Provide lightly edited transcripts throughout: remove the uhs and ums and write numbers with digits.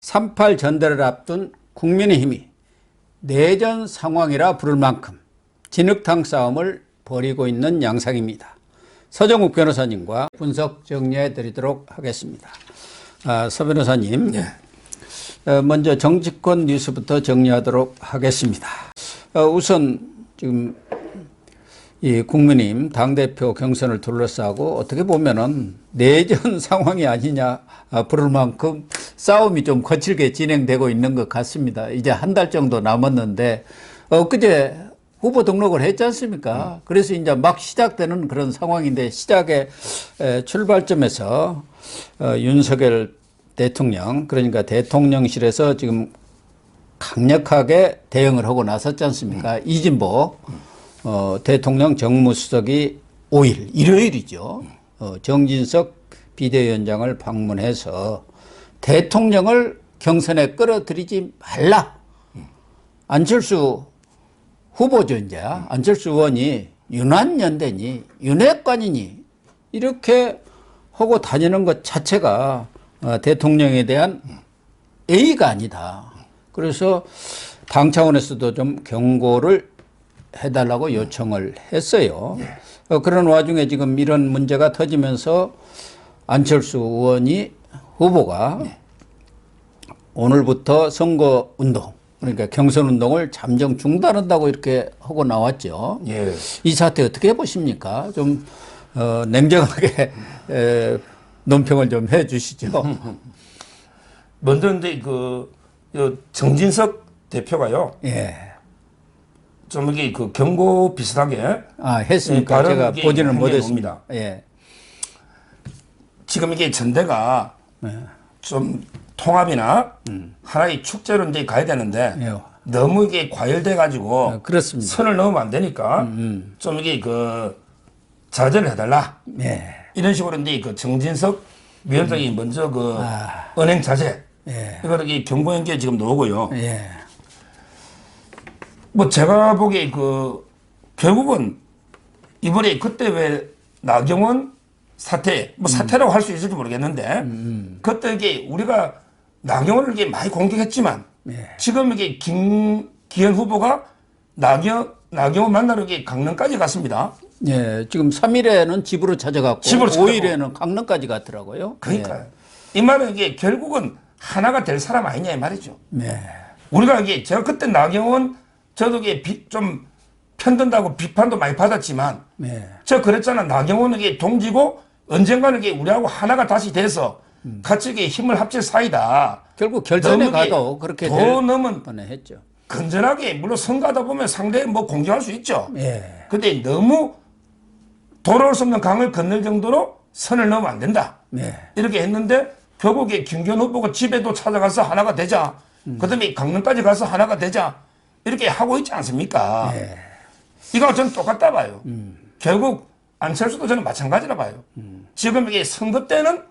3.8 전대를 앞둔 국민의힘이 내전 상황이라 부를 만큼 진흙탕 싸움을 벌이고 있는 양상입니다. 서정욱 변호사님과 분석 정리해 드리도록 하겠습니다. 서 변호사님, 네. 먼저 정치권 뉴스부터 정리하도록 하겠습니다. 우선 지금 이 국민의힘 당대표 경선을 둘러싸고 어떻게 보면은 내전 상황이 아니냐 부를 만큼 싸움이 좀 거칠게 진행되고 있는 것 같습니다. 이제 한 달 정도 남았는데 엊그제 후보 등록을 했지 않습니까? 그래서 이제 막 시작되는 그런 상황인데 시작의 출발점에서 윤석열 대통령, 그러니까 대통령실에서 지금 강력하게 대응을 하고 나섰지 않습니까? 이진복 대통령 정무수석이 5일, 일요일이죠. 정진석 비대위원장을 방문해서 대통령을 경선에 끌어들이지 말라. 안철수 후보죠, 이제. 안철수 의원이 윤한연대니, 윤핵관이니, 이렇게 하고 다니는 것 자체가 대통령에 대한 예의가 아니다. 그래서 당 차원에서도 좀 경고를 해달라고 요청을 했어요. 그런 와중에 지금 이런 문제가 터지면서 안철수 후보가 오늘부터 선거운동, 그러니까 경선운동을 잠정 중단한다고 이렇게 하고 나왔죠. 예. 이 사태 어떻게 보십니까? 좀 냉정하게 논평을 좀 해 주시죠. 먼저 근데 정진석 대표가요. 예. 좀 이게 경고 비슷하게 했습니까? 제가 보지는 못했습니다. 예. 지금 이게 전대가 좀 통합이나 하나의 축제로 이제 가야 되는데 예. 너무 이게 과열돼 가지고 그렇습니다. 선을 넘으면 안 되니까 좀 이게 자제를 해달라. 예. 이런 식으로 이제 정진석 위원장이 먼저 은행 자제 이거를 경고한 게 지금 나오고요. 예. 뭐 제가 보기에 결국은 이번에 그때 왜 나경원 사태 사태라고 할 수 있을지 모르겠는데 그때 이게 우리가 나경원을 이게 많이 공격했지만 지금 이게 김기현 후보가 나경원 만나러 강릉까지 갔습니다. 예, 지금 3일에는 집으로 찾아갔고 5일에는 강릉까지 갔더라고요. 그러니까요. 이 말은 이게 결국은 하나가 될 사람 아니냐 이 말이죠. 네. 우리가 이게 제가 그때 나경원 저도 이게 좀 편든다고 비판도 많이 받았지만 제가 그랬잖아. 나경원은 이게 동지고 언젠가는 이게 우리하고 하나가 다시 돼서 같이 이게 힘을 합칠 사이다. 결국 결선에 가도 그렇게 더 넘은 뻔했죠. 건전하게 물론 선거하다 보면 상대 공격할 수 있죠. 예. 근데 너무 돌아올 수 없는 강을 건널 정도로 선을 넘으면 안 된다. 이렇게 했는데 결국에 김기현 후보가 집에도 찾아가서 하나가 되자. 그다음에 강릉까지 가서 하나가 되자. 이렇게 하고 있지 않습니까? 이거 저는 똑같다 봐요. 결국 안철수도 저는 마찬가지라 봐요. 지금 이게 선거 때는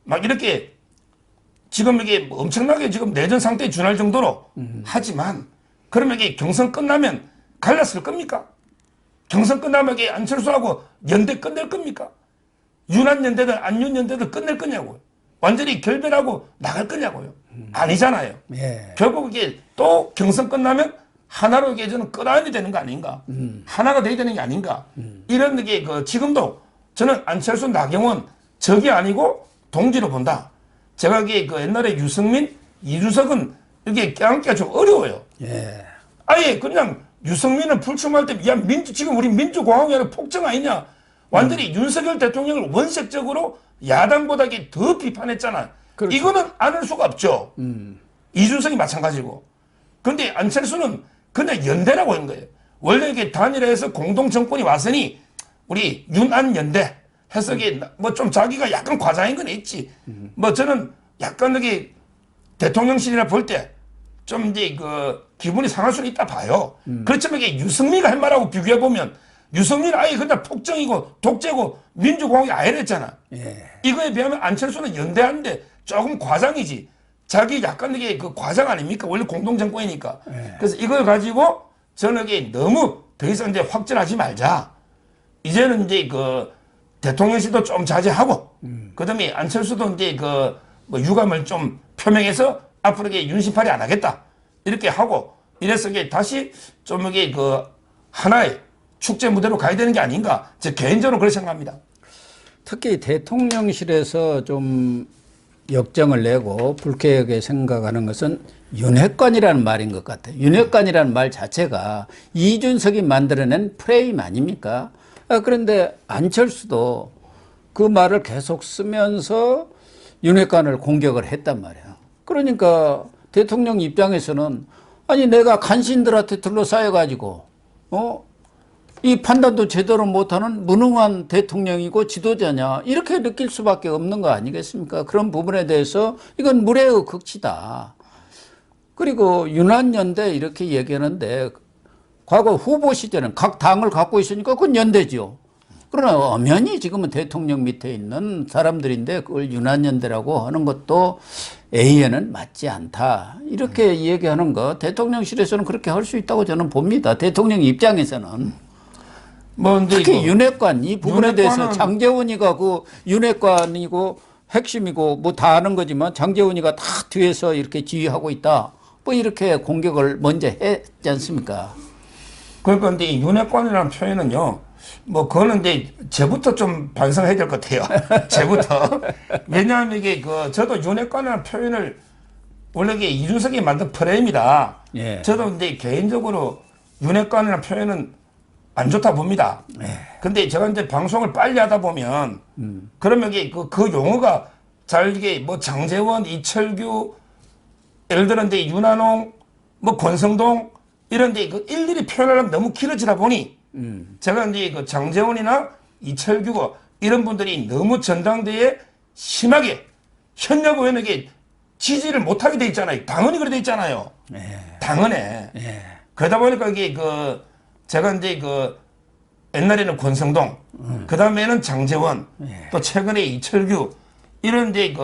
막 이렇게 지금 이게 엄청나게 지금 내전 상태에 준할 정도로 하지만 그러면 이게 경선 끝나면 갈랐을 겁니까? 경선 끝나면 이게 안철수하고 연대 끝낼 겁니까? 윤한연대들 안윤연대들 끝낼 거냐고요. 완전히 결별하고 나갈 거냐고요. 아니잖아요. 결국 이게 또 경선 끝나면 하나로 이게 저는 끌어안이 되는 거 아닌가. 하나가 돼야 되는 게 아닌가. 이런 게 지금도 저는 안철수 나경원 적이 아니고 동지로 본다. 제가 이게 옛날에 유승민, 이준석은 이렇게 껴안기가 좀 어려워요. 아예 그냥 유승민은 불출마할 때 야 지금 우리 민주공화국이 아니라 폭정 아니냐. 완전히 윤석열 대통령을 원색적으로 야당보다 더 비판했잖아. 그렇죠. 이거는 안을 수가 없죠. 이준석이 마찬가지고. 근데 안철수는 그냥 연대라고 한 거예요. 원래 이게 단일화해서 공동정권이 왔으니 우리 윤안연대 해서 좀 자기가 약간 과장인 건 있지. 저는 약간 여기 대통령실이라 볼 때 좀 이제 기분이 상할 수는 있다 봐요. 그렇지만 이게 유승민이 할 말하고 비교해 보면 유승민은 아예 그냥 폭정이고 독재고 민주공화국이 아니랬잖아. 이거에 비하면 안철수는 연대하는데 조금 과장이지. 자기 약간 이게 과장 아닙니까? 원래 공동정권이니까. 그래서 이걸 가지고 저는 이게 너무 더 이상 이제 확전하지 말자. 이제는 이제 대통령실도 좀 자제하고, 그 다음에 안철수도 이제 유감을 좀 표명해서 앞으로 이게 윤심팔이 안 하겠다. 이렇게 하고 이래서 이게 다시 좀 이게 그 하나의 축제 무대로 가야 되는 게 아닌가. 제 개인적으로 그렇게 생각합니다. 특히 대통령실에서 좀 역정을 내고 불쾌하게 생각하는 것은 윤핵관이라는 말인 것 같아요. 윤핵관이라는 말 자체가 이준석이 만들어낸 프레임 아닙니까? 그런데 안철수도 그 말을 계속 쓰면서 윤핵관을 공격을 했단 말이에요. 그러니까 대통령 입장에서는 아니 내가 간신들한테 둘러싸여가지고 이 판단도 제대로 못하는 무능한 대통령이고 지도자냐 이렇게 느낄 수밖에 없는 거 아니겠습니까? 그런 부분에 대해서 이건 물의 극치다. 그리고 윤한연대 이렇게 얘기하는데 과거 후보 시절은 각 당을 갖고 있으니까 그건 연대죠. 그러나 엄연히 지금은 대통령 밑에 있는 사람들인데 그걸 윤한연대라고 하는 것도 A에는 맞지 않다. 이렇게 얘기하는 거 대통령실에서는 그렇게 할 수 있다고 저는 봅니다. 대통령 입장에서는. 특히 윤핵관 이 부분에 대해서 장제원이가 그 윤핵관이고 핵심이고 뭐 다 아는 거지만 장제원이가 다 뒤에서 이렇게 지휘하고 있다. 뭐 이렇게 공격을 먼저 했지 않습니까? 그러니까 근데 이 윤핵관이라는 표현은요. 뭐 그거는 이제 제부터 좀 반성해야 될 것 같아요. 제부터. 왜냐하면 이게 저도 윤핵관이라는 표현을 원래 이게 이준석이 만든 프레임이다. 예. 저도 이제 개인적으로 윤핵관이라는 표현은 안 좋다 봅니다. 근데 제가 이제 방송을 빨리 하다 보면 그러면 이게 그 용어가 잘 이게 뭐 장제원, 이철규 예를 들어 이제 윤한홍, 뭐 권성동 이런 데 일일이 표현하려면 너무 길어지다 보니 제가 이제 그 장제원이나 이철규가 이런 분들이 너무 전당대회에 심하게 현역 의원에게 지지를 못하게 돼 있잖아요. 당연히 그래 돼 있잖아요. 당연해. 그러다 보니까 이게 제가 이제 옛날에는 권성동, 그 다음에는 장제원, 또 최근에 이철규, 이런 데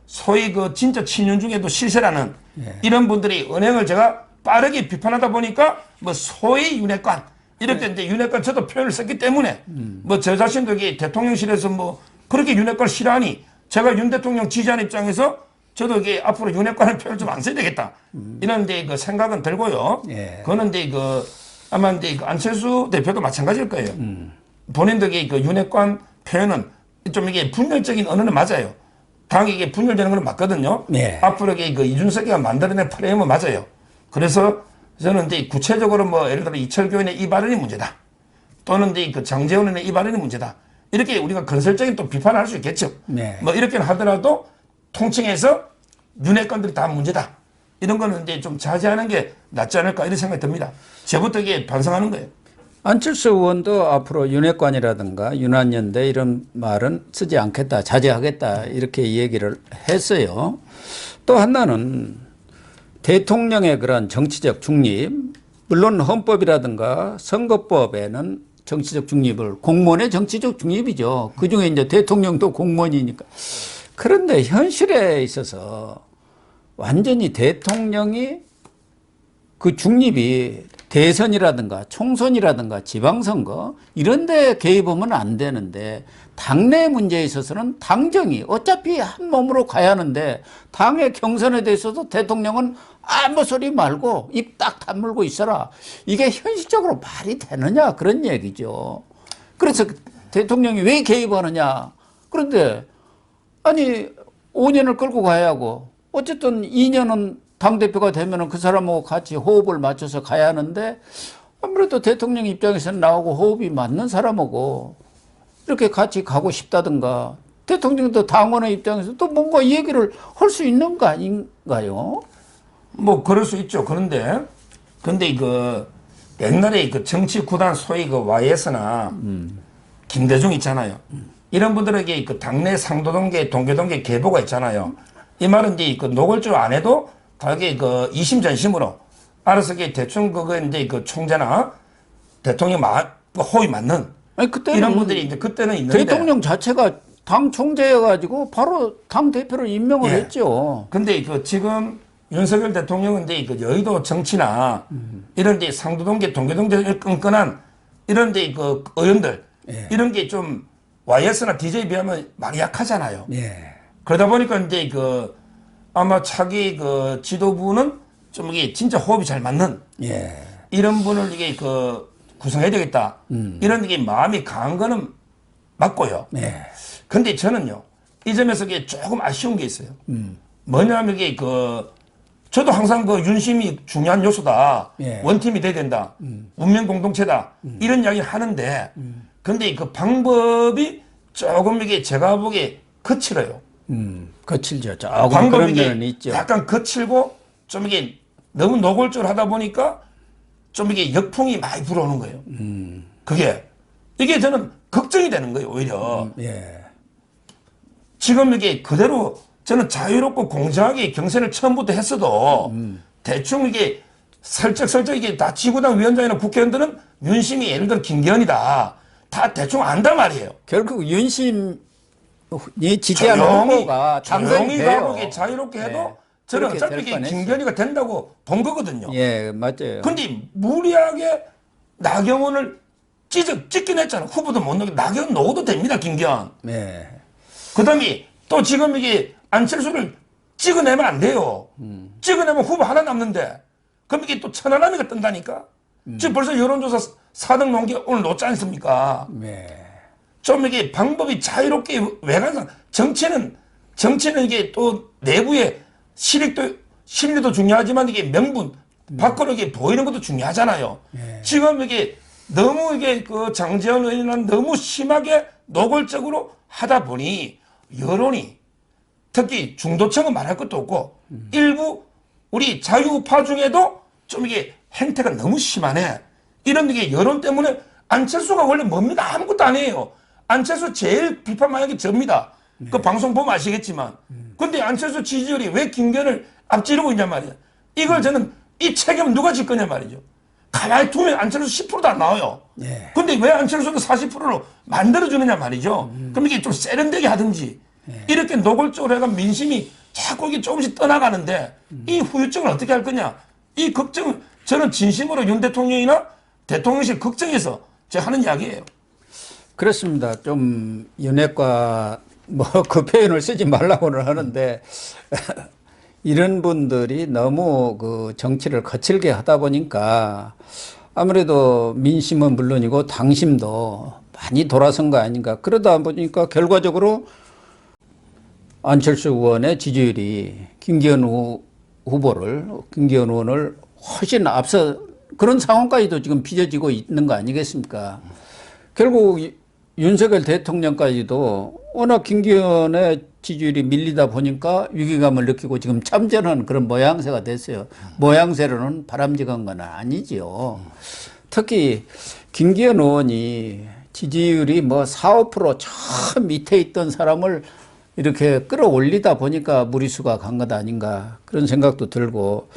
소위 진짜 친윤 중에도 실세라는 이런 분들이 은행을 제가 빠르게 비판하다 보니까 뭐 소위 윤핵관, 이렇게 이제 윤핵관 저도 표현을 썼기 때문에 뭐 저 자신도 이게 대통령실에서 뭐 그렇게 윤핵관 싫어하니 제가 윤 대통령 지지하는 입장에서 저도 이게 앞으로 윤핵관의 표현을 좀 안 써야 되겠다. 이런 데 생각은 들고요. 그거는 이제 아마 이제 안철수 대표도 마찬가지일 거예요. 본인들이 윤핵관 표현은 좀 이게 분열적인 언어는 맞아요. 당이 이게 분열되는 건 맞거든요. 앞으로 이게 이준석이가 만들어낸 프레임은 맞아요. 그래서 저는 이제 구체적으로 뭐 예를 들어 이철규 의원의 이 발언이 문제다. 또는 이제 장제원 의원의 이 발언이 문제다. 이렇게 우리가 건설적인 또 비판을 할 수 있겠죠. 뭐 이렇게 하더라도 통칭해서 윤핵관들이 다 문제다. 이런 거는 이제 좀 자제하는 게 낫지 않을까 이런 생각이 듭니다. 제부터 이게 반성하는 거예요. 안철수 의원도 앞으로 윤핵관이라든가 윤한연대 이런 말은 쓰지 않겠다, 자제하겠다 이렇게 얘기를 했어요. 또 하나는 대통령의 그런 정치적 중립, 물론 헌법이라든가 선거법에는 정치적 중립을, 공무원의 정치적 중립이죠. 그중에 이제 대통령도 공무원이니까. 그런데 현실에 있어서 완전히 대통령이 그 중립이 대선이라든가 총선이라든가 지방선거 이런 데 개입하면 안 되는데 당내 문제에 있어서는 당정이 어차피 한 몸으로 가야 하는데 당의 경선에 대해서도 대통령은 아무 소리 말고 입 딱 다물고 있어라. 이게 현실적으로 말이 되느냐 그런 얘기죠. 그래서 대통령이 왜 개입하느냐. 그런데 아니 5년을 끌고 가야 하고 어쨌든 2년은 당대표가 되면은 그 사람하고 같이 호흡을 맞춰서 가야 하는데 아무래도 대통령 입장에서는 나하고 호흡이 맞는 사람하고 이렇게 같이 가고 싶다든가 대통령도 당원의 입장에서 또 뭔가 얘기를 할 수 있는 거 아닌가요? 뭐 그럴 수 있죠. 그런데 옛날에 정치 구단 소위 YS나 김대중 있잖아요. 이런 분들에게 당내 상도동계, 동교동계 계보가 있잖아요. 이 말은 이제 노골적으로 안 해도 다게 이심전심으로 알아서 대충 이제 총재나 대통령 호흡이 맞는 아니, 그때는 이런 분들이 이제 그때는 있는데 대통령 자체가 당 총재여가지고 바로 당 대표를 임명을 했죠. 근데 지금 윤석열 대통령은 이제 여의도 정치나 이런 데 상도동계, 동교동계 끈끈한 이런 데 의원들 이런 게 좀 YS나 DJ에 비하면 많이 약하잖아요. 그러다 보니까 이제 아마 차기 그 지도부는 좀 이게 진짜 호흡이 잘 맞는 예. 이런 분을 이게 그 구성해야 되겠다. 이런 이게 마음이 강한 거는 맞고요. 예. 근데 저는요, 이 점에서 이게 조금 아쉬운 게 있어요. 뭐냐면 이게 저도 항상 그 윤심이 중요한 요소다. 예. 원팀이 돼야 된다. 운명 공동체다. 이런 이야기 하는데, 근데 그 방법이 조금 이게 제가 보기에 거칠어요. 거칠죠. 조금 방법이 그런 이게 면은 있죠. 약간 거칠고 좀 이게 너무 노골적으로 하다 보니까 좀 이게 역풍이 많이 불어오는 거예요. 이게 저는 걱정이 되는 거예요, 오히려. 예. 지금 이게 그대로 저는 자유롭고 공정하게 경선을 처음부터 했어도 대충 이게 슬쩍슬쩍 이게 다 지구당 위원장이나 국회의원들은 윤심이 예를 들어 김기현이다. 다 대충 안단 말이에요. 결국 윤심이 지지하는 후보가 당선이 조용히 돼요. 가고 이게 자유롭게 해도 예. 저는 그렇게 어차피 될 이게 뻔했어요. 김기현이가 된다고 본 거거든요. 예, 맞아요. 근데 무리하게 나경원을 찍긴 했잖아. 후보도 못 넣게. 나경원 넣어도 됩니다, 김기현. 네. 그 다음에 또 지금 이게 안철수를 찍어내면 안 돼요. 찍어내면 후보 하나 남는데. 그럼 이게 또 천하람이가 뜬다니까. 지금 벌써 여론조사 4등 놓은 게 오늘 놓지 않습니까? 네. 좀 이게 방법이 자유롭게 외관상 정치는 이게 또 내부의 실리도 중요하지만 이게 명분, 밖으로 이게 보이는 것도 중요하잖아요. 지금 이게 너무 이게 그 장제원 의원은 너무 심하게 노골적으로 하다 보니 여론이 특히 중도층은 말할 것도 없고 일부 우리 자유파 중에도 좀 이게 행태가 너무 심하네. 이런 게 여론 때문에 안철수가 원래 뭡니까? 아무것도 아니에요. 안철수 제일 비판만 하게 접니다. 그 방송 보면 아시겠지만. 근데 안철수 지지율이 왜 김기현을 앞지르고 있냔 말이야. 이걸 저는 이 책임은 누가 질 거냐 말이죠. 가만히 두면 안철수 10%도 안 나와요. 예. 근데 왜 안철수도 40%로 만들어주느냐 말이죠. 그럼 이게 좀 세련되게 하든지 이렇게 노골적으로 해가 민심이 자꾸 이게 조금씩 떠나가는데 이 후유증을 어떻게 할 거냐. 이 걱정을 저는 진심으로 윤 대통령이나 대통령실 걱정해서 제가 하는 이야기예요. 그렇습니다. 좀 연예과 뭐 그 표현을 쓰지 말라고는 하는데 이런 분들이 너무 그 정치를 거칠게 하다 보니까 아무래도 민심은 물론이고 당심도 많이 돌아선 거 아닌가. 그러다 보니까 결과적으로 안철수 의원의 지지율이 김기현 의원을 훨씬 앞서 그런 상황까지도 지금 빚어지고 있는 거 아니겠습니까? 결국 윤석열 대통령까지도 워낙 김기현의 지지율이 밀리다 보니까 위기감을 느끼고 지금 참전하는 그런 모양새가 됐어요. 모양새로는 바람직한 건 아니지요. 특히 김기현 의원이 지지율이 뭐 4, 5%저 밑에 있던 사람을 이렇게 끌어올리다 보니까 무리수가 간 것 아닌가 그런 생각도 들고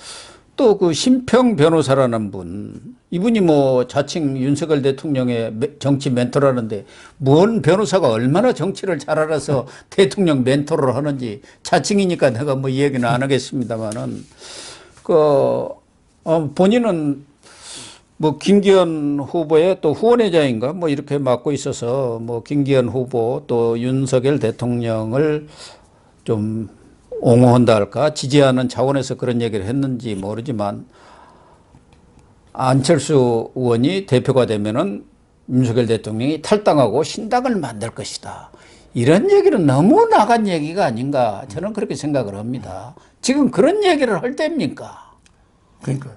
또 그 심평 변호사라는 분 이분이 뭐 자칭 윤석열 대통령의 정치 멘토라는데 뭔 변호사가 얼마나 정치를 잘 알아서 대통령 멘토를 하는지 자칭이니까 내가 뭐 이 얘기는 안 하겠습니다만은 본인은 뭐 김기현 후보의 또 후원회장인가 뭐 이렇게 맡고 있어서 뭐 김기현 후보 또 윤석열 대통령을 좀 옹호한다 할까 지지하는 차원에서 그런 얘기를 했는지 모르지만 안철수 의원이 대표가 되면은 윤석열 대통령이 탈당하고 신당을 만들 것이다. 이런 얘기는 너무 나간 얘기가 아닌가 저는 그렇게 생각을 합니다. 지금 그런 얘기를 할 때입니까? 그러니까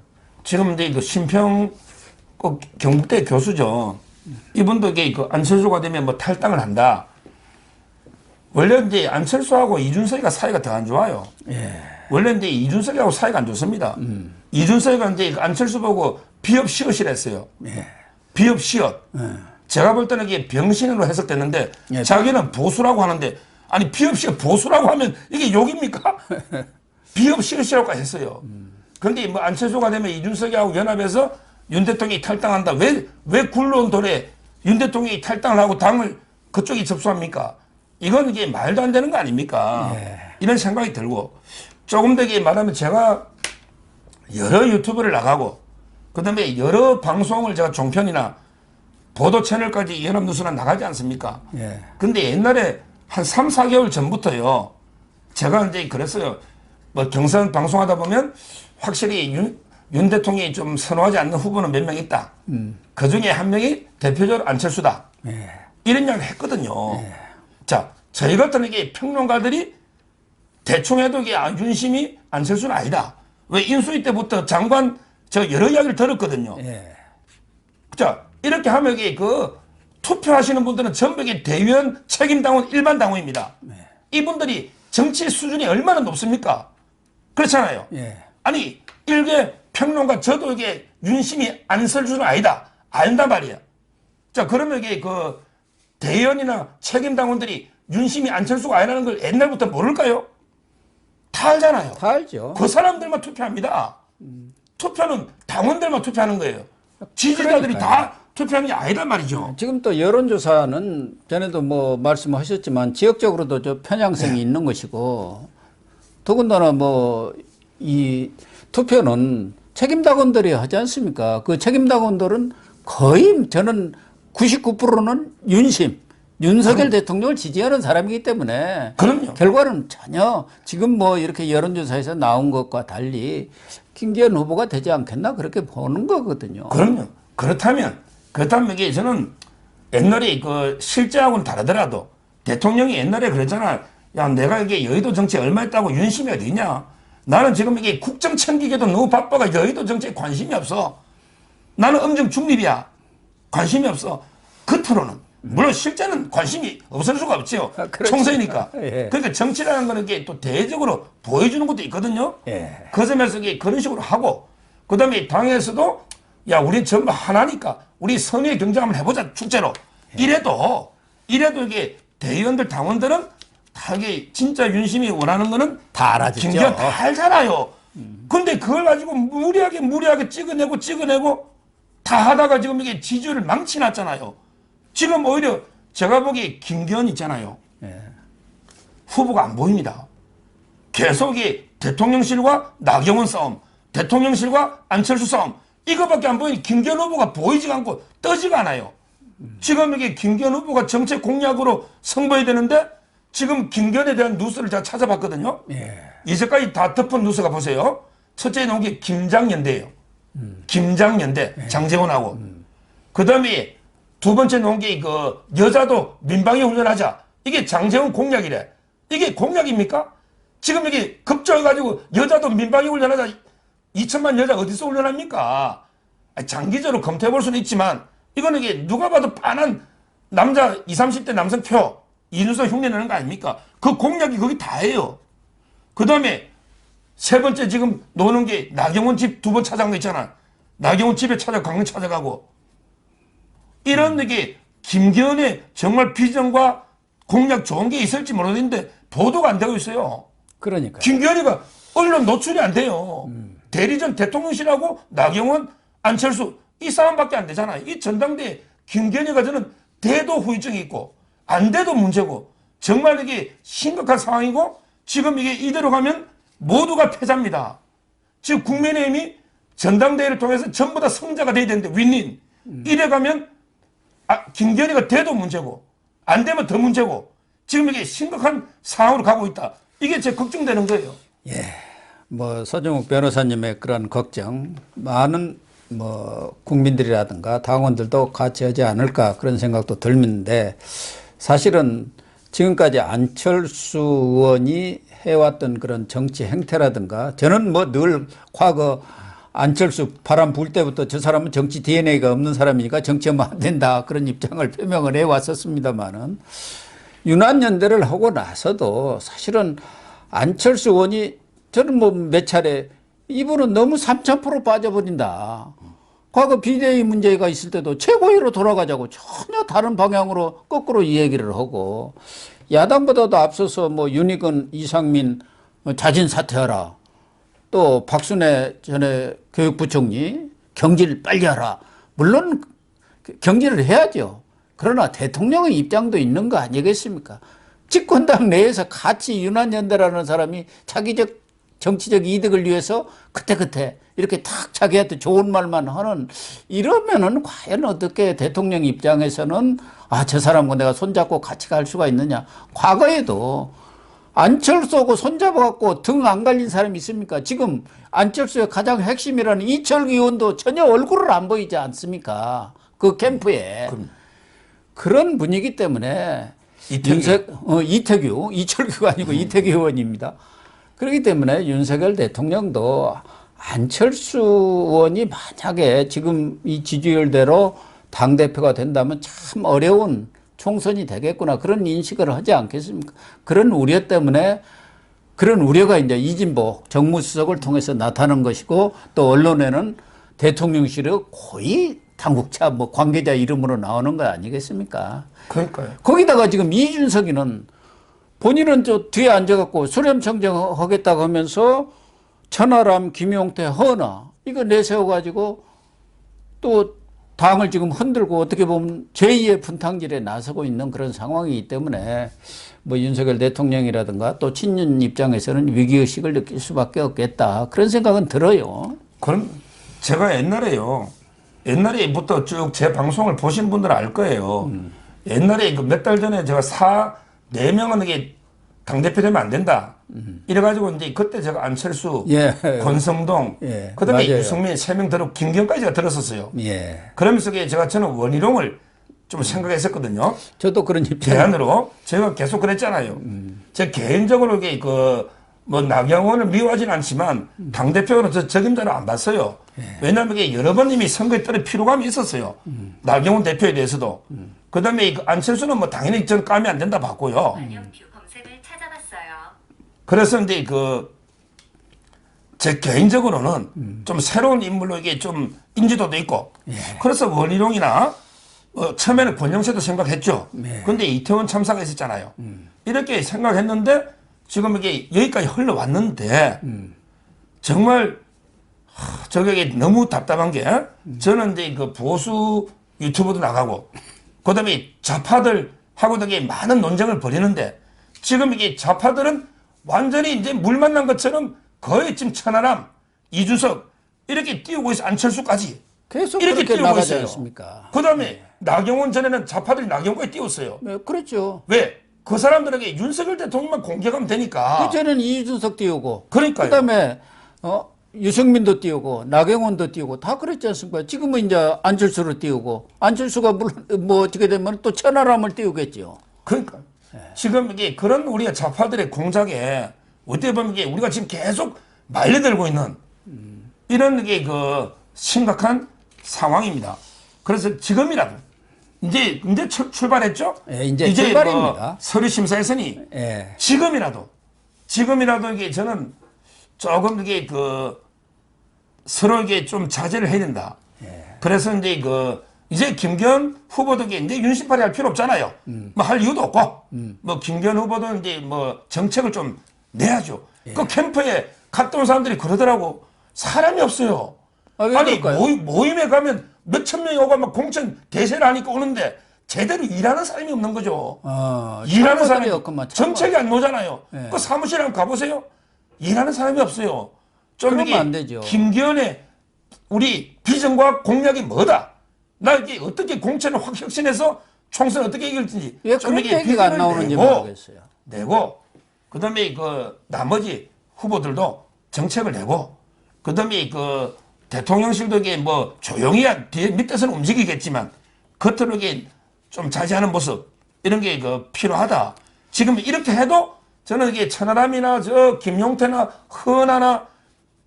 지금 이제 그 심평 경북대 교수죠. 이분도 이게 그 안철수가 되면 뭐 탈당을 한다. 원래 이제 안철수하고 이준석이가 사이가 더 안 좋아요. 예. 원래 이제 이준석하고 사이가 안 좋습니다. 이준석이가 이제 안철수 보고 비업 시엇이라 했어요. 예. 비업 시엇. 제가 볼 때는 이게 병신으로 해석됐는데 예. 자기는 보수라고 하는데 아니 비업 시엇 보수라고 하면 이게 욕입니까? 비업 시엇이라고 했어요. 그런데 뭐 안철수가 되면 이준석하고 연합해서 윤 대통령이 탈당한다. 왜 굴러온 돌에 윤 대통령이 탈당을 하고 당을 그쪽이 접수합니까? 이건 이게 말도 안 되는 거 아닙니까? 예. 이런 생각이 들고 조금 더 말하면 제가 여러 유튜브를 나가고 그다음에 여러 방송을 제가 종편이나 보도 채널까지 연합뉴스나 나가지 않습니까? 예. 근데 옛날에 한 3, 4개월 전부터요. 제가 이제 그랬어요. 뭐 경선 방송하다 보면 확실히 윤 대통령이 좀 선호하지 않는 후보는 몇 명 있다. 그 중에 한 명이 대표적으로 안철수다. 예. 이런 이야기를 했거든요. 예. 자, 저희 같은 이게 평론가들이 대충 해도 이게 윤심이 안철수는 아니다. 왜 인수위 때부터 장관 저 여러 이야기를 들었거든요. 예. 자, 이렇게 하면 이게 그 투표하시는 분들은 전부 이게 대의원 책임당원 일반 당원입니다. 이분들이 정치 수준이 얼마나 높습니까? 그렇잖아요. 예. 아니, 일개 평론가 저도 이게 윤심이 안철수는 아니다. 안다 말이야. 자, 그러면 이게 그 대의원이나 책임당원들이 윤심이 안철수가 아니라는 걸 옛날부터 모를까요? 다 알잖아요. 다 알죠. 그 사람들만 투표합니다. 투표는 당원들만 투표하는 거예요. 지지자들이 다 투표하는 게 아니란 말이죠. 지금 또 여론조사는 전에도 뭐 말씀하셨지만 지역적으로도 저 편향성이 있는 것이고 더군다나 뭐 이 투표는 책임당원들이 하지 않습니까? 그 책임당원들은 거의 저는 99%는 윤석열 대통령을 지지하는 사람이기 때문에 그럼요. 결과는 전혀 지금 뭐 이렇게 여론조사에서 나온 것과 달리 김기현 후보가 되지 않겠나 그렇게 보는 거거든요. 그럼요. 그렇다면 이게 저는 옛날에 그 실제하고는 다르더라도 대통령이 옛날에 그랬잖아. 야, 내가 이게 여의도 정치에 얼마 했다고 윤심이 어디 있냐? 나는 지금 이게 국정 챙기기도 너무 바빠가 여의도 정치에 관심이 없어. 나는 엄정 중립이야. 관심이 없어. 겉으로는. 물론 실제는 관심이 없을 수가 없지요. 그렇죠. 총선이니까. 예. 그러니까 정치라는 거는 이게 또 대외적으로 보여주는 것도 있거든요. 예. 그 점에서 이게 그런 식으로 하고, 그 다음에 당에서도 야, 우리 전부 하나니까 우리 선의의 경쟁 한번 해보자, 축제로. 이래도 이게 대의원들, 당원들은 다 이게 진짜 윤심이 원하는 거는 다 알아듣죠. 김기현 다 알잖아요. 근데 그걸 가지고 무리하게 찍어내고 다 하다가 지금 이게 지지율을 망치놨잖아요. 지금 오히려 제가 보기에 김기현 있잖아요. 예. 후보가 안 보입니다. 계속 이 대통령실과 나경원 싸움, 대통령실과 안철수 싸움, 이거밖에 안 보이니 김기현 후보가 보이지가 않고 떠지가 않아요. 지금 이게 김기현 후보가 정책 공약으로 선보여야 되는데 지금 김기현에 대한 뉴스를 제가 찾아봤거든요. 예. 이제까지 다 덮은 뉴스가 보세요. 첫째 나온 게 김장연대예요. 김장연대, 장재원하고. 그 다음에 두 번째 나온 게 그 여자도 민방위 훈련하자. 이게 장재원 공약이래. 이게 공약입니까? 지금 이게 급조해가지고 여자도 민방위 훈련하자. 2천만 여자 어디서 훈련합니까? 장기적으로 검토해 볼 수는 있지만 이거는 이게 누가 봐도 빤한 남자 20, 30대 남성 표 이준석 흉내내는 거 아닙니까? 그 공약이 거기 다예요. 그 다음에 세 번째 지금 노는 게 나경원 집 두 번 찾아간 거 있잖아. 나경원 집에 강릉 찾아가고 이런 게 김기현의 정말 비전과 공약 좋은 게 있을지 모르겠는데 보도가 안 되고 있어요. 그러니까. 김기현이가 언론 노출이 안 돼요. 대리전 대통령실하고 나경원, 안철수 이 싸움밖에 안 되잖아요. 이 전당대회 김기현이가 저는 돼도 후유증이 있고 안 돼도 문제고 정말 이게 심각한 상황이고 지금 이게 이대로 가면 모두가 패자입니다. 지금 국민의힘이 전당대회를 통해서 전부 다 승자가 돼야 되는데 윈윈. 이래 가면 김기현이가 돼도 문제고 안 되면 더 문제고 지금 이게 심각한 상황으로 가고 있다. 이게 제 걱정되는 거예요. 예. 뭐 서정욱 변호사님의 그런 걱정 많은 뭐 국민들이라든가 당원들도 같이 하지 않을까 그런 생각도 들는데 사실은 지금까지 안철수 의원이 해왔던 그런 정치 행태라든가 저는 뭐 늘 과거 안철수 바람 불 때부터 저 사람은 정치 DNA가 없는 사람이니까 정치하면 안 된다 그런 입장을 표명을 해왔었습니다만은 윤한연대를 하고 나서도 사실은 안철수 의원이 저는 뭐 몇 차례 이분은 너무 3000% 빠져버린다. 과거 비대위 문제가 있을 때도 최고위로 돌아가자고 전혀 다른 방향으로 거꾸로 이 얘기를 하고 야당보다도 앞서서 뭐 윤희근, 이상민 자진 사퇴하라. 또 박순애 전에 교육부총리 경질 빨리 하라. 물론 경질을 해야죠. 그러나 대통령의 입장도 있는 거 아니겠습니까? 집권당 내에서 같이 윤한연대라는 사람이 자기적 정치적 이득을 위해서 그때 이렇게 탁 자기한테 좋은 말만 하는 이러면은 과연 어떻게 대통령 입장에서는 저 사람과 내가 손잡고 같이 갈 수가 있느냐. 과거에도 안철수하고 손잡아갖고 등 안 갈린 사람이 있습니까? 지금 안철수의 가장 핵심이라는 이철규 의원도 전혀 얼굴을 안 보이지 않습니까? 그 캠프에. 그런 분위기 때문에 이태규, 이철규가 아니고 이태규 의원입니다. 그렇기 때문에 윤석열 대통령도 안철수 의원이 만약에 지금 이 지지율대로 당대표가 된다면 참 어려운 총선이 되겠구나 그런 인식을 하지 않겠습니까? 그런 우려 때문에 그런 우려가 이제 이진복 정무수석을 통해서 나타난 것이고 또 언론에는 대통령실의 고위 당국자 뭐 관계자 이름으로 나오는 거 아니겠습니까? 그러니까요. 거기다가 지금 이준석이는 본인은 저 뒤에 앉아갖고 수렴청정 하겠다고 하면서 천하람, 김용태, 허나 이거 내세워가지고 또 당을 지금 흔들고 어떻게 보면 제2의 분탕질에 나서고 있는 그런 상황이기 때문에 뭐 윤석열 대통령이라든가 또 친윤 입장에서는 위기의식을 느낄 수밖에 없겠다. 그런 생각은 들어요. 그럼 제가 옛날에부터 쭉 제 방송을 보신 분들은 알 거예요. 옛날에 그 몇 달 전에 제가 4-4명은 이게 당대표 되면 안 된다. 이래가지고 이제 그때 제가 안철수, 예. 권성동, 예. 그다음에 맞아요. 유승민 3명 들어 김경까지 제가 들었었어요. 예. 그러면서 저는 원희룡을 좀 생각했었거든요. 저도 그런 입장. 대안으로 제가 계속 그랬잖아요. 제 개인적으로 이게 뭐 나경원을 미워하진 않지만 당대표는 저 적임자를 안 봤어요. 왜냐하면 이게 여러 번 이미 선거에 따른 피로감이 있었어요. 나경원 대표에 대해서도. 그다음에 안철수는 뭐 당연히 전 까면 안 된다 봤고요. 검색을 찾아봤어요. 그래서 이제 제 개인적으로는 좀 새로운 인물로 이게 좀 인지도도 있고. 그래서 원희룡이나 처음에는 권영세도 생각했죠. 그런데 이태원 참사가 있었잖아요. 이렇게 생각했는데 지금 이게 여기까지 흘러왔는데 정말 저게 너무 답답한 게 저는 이제 그 보수 유튜브도 나가고 그다음에 좌파들하고 되게 많은 논쟁을 벌이는데 지금 이게 좌파들은 완전히 이제 물 만난 것처럼 거의 지금 천하람, 이준석 이렇게 띄우고 있어. 안철수까지 계속 이렇게 그렇게 띄우고 나가지 있어요. 않습니까? 그다음에 나경원 전에는 좌파들이 나경원까지 띄웠어요. 네, 그렇죠. 왜? 그 사람들에게 윤석열 대통령만 공격하면 되니까. 그전에는 이준석 띄우고, 그러니까요. 그다음에 유승민도 띄우고, 나경원도 띄우고 다 그랬지 않습니까? 지금은 이제 안철수를 띄우고, 안철수가 물론 뭐 어떻게 되면 또 천하람을 띄우겠죠. 그러니까 지금 이게 그런 우리가 좌파들의 공작에 어떻게 보면 이게 우리가 지금 계속 말려들고 있는 이런 게 심각한 상황입니다. 그래서 지금이라도 이제 출발했죠? 예, 이제 출발입니다. 서류 심사했으니 예. 지금이라도 이게 저는 조금 이게 서로 이게 좀 자제를 해야 된다. 그래서 이제 김기현 후보도 이제 윤심팔이 할 필요 없잖아요. 뭐 할 이유도 없고, 뭐 김기현 후보도 이제 뭐 정책을 좀 내야죠. 그 캠프에 갔다 온 사람들이 그러더라고. 사람이 없어요. 왜 아니 그럴까요? 모임에 가면 몇천 명이 오고 막 공천 대세를 하니까 오는데 제대로 일하는 사람이 없는 거죠. 일하는 사람이 없구만, 정책이 안 나오잖아요. 예. 그 사무실 한번 가보세요. 일하는 사람이 없어요. 좀 그러면 이게 안 되죠. 김기현의 우리 비전과 공약이 뭐다? 나 이게 어떻게 공천을 확 혁신해서 총선 어떻게 이길지 왜 좀 그런 이게 얘기가 안 비전을 나오는지 내고, 모르겠어요. 내고 그다음에 나머지 후보들도 정책을 내고 그다음에 대통령실도 이게 뭐 조용히 뒤에 밑에서는 움직이겠지만 겉으로 이게 좀 자제하는 모습 이런 게 필요하다. 지금 이렇게 해도 저는 이게 천하람이나 김용태나 허나나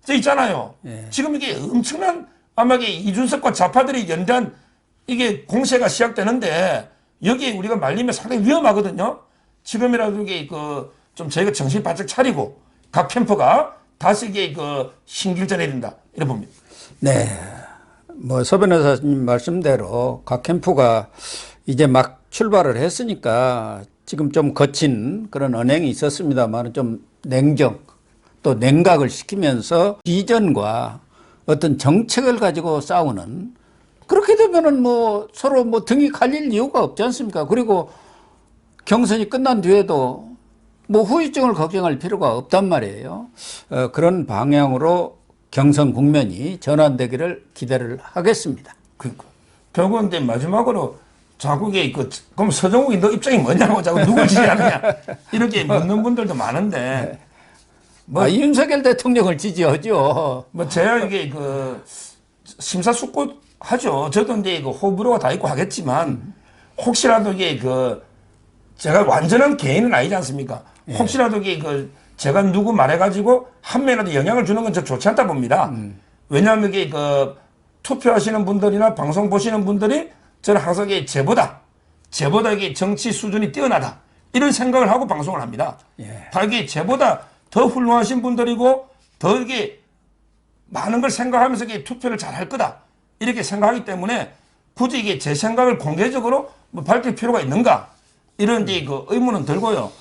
저 있잖아요. 예. 지금 이게 엄청난 아마 이게 이준석과 좌파들이 연대한 이게 공세가 시작되는데 여기에 우리가 말리면 상당히 위험하거든요. 지금이라도 이게 좀 저희가 정신 바짝 차리고 각 캠프가 다시 이게 신길전해야 된다. 이래 봅니다. 네. 뭐 서 변호사님 말씀대로 각 캠프가 이제 막 출발을 했으니까 지금 좀 거친 그런 언행이 있었습니다만 좀 냉정 또 냉각을 시키면서 비전과 어떤 정책을 가지고 싸우는 그렇게 되면은 뭐 서로 뭐 등이 갈릴 이유가 없지 않습니까? 그리고 경선이 끝난 뒤에도 뭐 후유증을 걱정할 필요가 없단 말이에요. 그런 방향으로 경선 국면이 전환되기를 기대를 하겠습니다. 그러니까 결국은 이제 마지막으로 자꾸 이게 그럼 서정욱이 너 입장이 뭐냐고 자꾸 누굴 지지하느냐 이렇게 묻는 분들도 많은데 윤석열 대통령을 지지하죠. 뭐 제가 이게 심사숙고하죠. 저도 이제 호불호가 다 있고 하겠지만 혹시라도 이게 제가 완전한 개인은 아니지 않습니까? 혹시라도 이게 제가 누구 말해가지고 한 명이라도 영향을 주는 건 저 좋지 않다 봅니다. 왜냐하면 이게 투표하시는 분들이나 방송 보시는 분들이 저는 항상 이게 제보다 이게 정치 수준이 뛰어나다 이런 생각을 하고 방송을 합니다. 다 이게 제보다 더 훌륭하신 분들이고 더 이게 많은 걸 생각하면서 이게 투표를 잘 할 거다 이렇게 생각하기 때문에 굳이 이게 제 생각을 공개적으로 뭐 밝힐 필요가 있는가 이런 이제 의문은 들고요.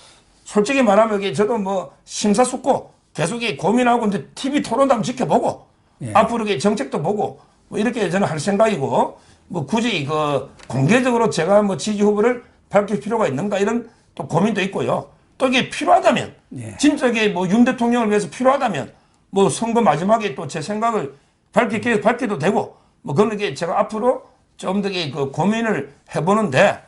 솔직히 말하면 이게 저도 뭐 심사숙고 계속 고민하고 이제 TV 토론도 한번 지켜보고 앞으로 이게 정책도 보고 뭐 이렇게 저는 할 생각이고 뭐 굳이 공개적으로 제가 뭐 지지 후보를 밝힐 필요가 있는가 이런 또 고민도 있고요. 또 이게 필요하다면 진짜 이게 뭐 윤 대통령을 위해서 필요하다면 뭐 선거 마지막에 또 제 생각을 밝혀도 되고 뭐 그런 게 제가 앞으로 좀 더 고민을 해보는데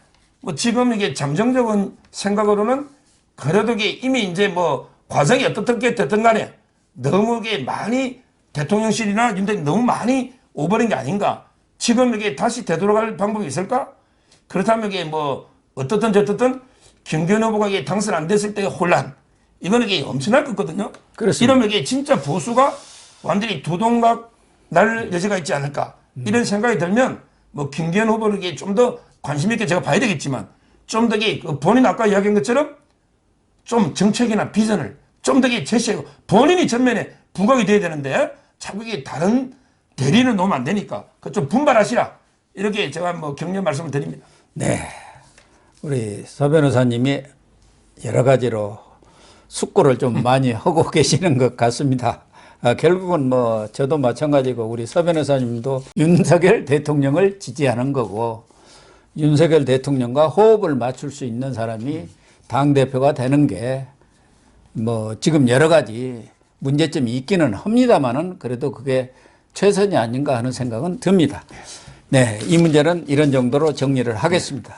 뭐 지금 이게 잠정적인 생각으로는 그래도 이게 이미 이제 뭐 과정이 어떻게 됐든 간에 너무 이게 많이 대통령실이나 윤 대통령 너무 많이 오버린 게 아닌가. 지금 이게 다시 되돌아갈 방법이 있을까? 그렇다면 이게 뭐 어떻든 저떻든 김기현 후보가 이게 당선 안 됐을 때의 혼란 이거는 이게 엄청날 거거든요. 그렇습니다. 이러면 이게 진짜 보수가 완전히 두동각 날 여지가 있지 않을까 이런 생각이 들면 뭐 김기현 후보는 이게 좀 더 관심 있게 제가 봐야 되겠지만 좀 더 이게 본인 아까 이야기한 것처럼 좀 정책이나 비전을 좀 더 제시하고 본인이 전면에 부각이 돼야 되는데 자꾸 이게 다른 대리를 놓으면 안 되니까 그 좀 분발하시라 이렇게 제가 뭐 격려 말씀을 드립니다. 네, 우리 서 변호사님이 여러 가지로 숙고를 좀 많이 하고 계시는 것 같습니다. 결국은 뭐 저도 마찬가지고 우리 서 변호사님도 윤석열 대통령을 지지하는 거고 윤석열 대통령과 호흡을 맞출 수 있는 사람이 당대표가 되는 게 뭐 지금 여러 가지 문제점이 있기는 합니다만은 그래도 그게 최선이 아닌가 하는 생각은 듭니다. 네, 이 문제는 이런 정도로 정리를 하겠습니다.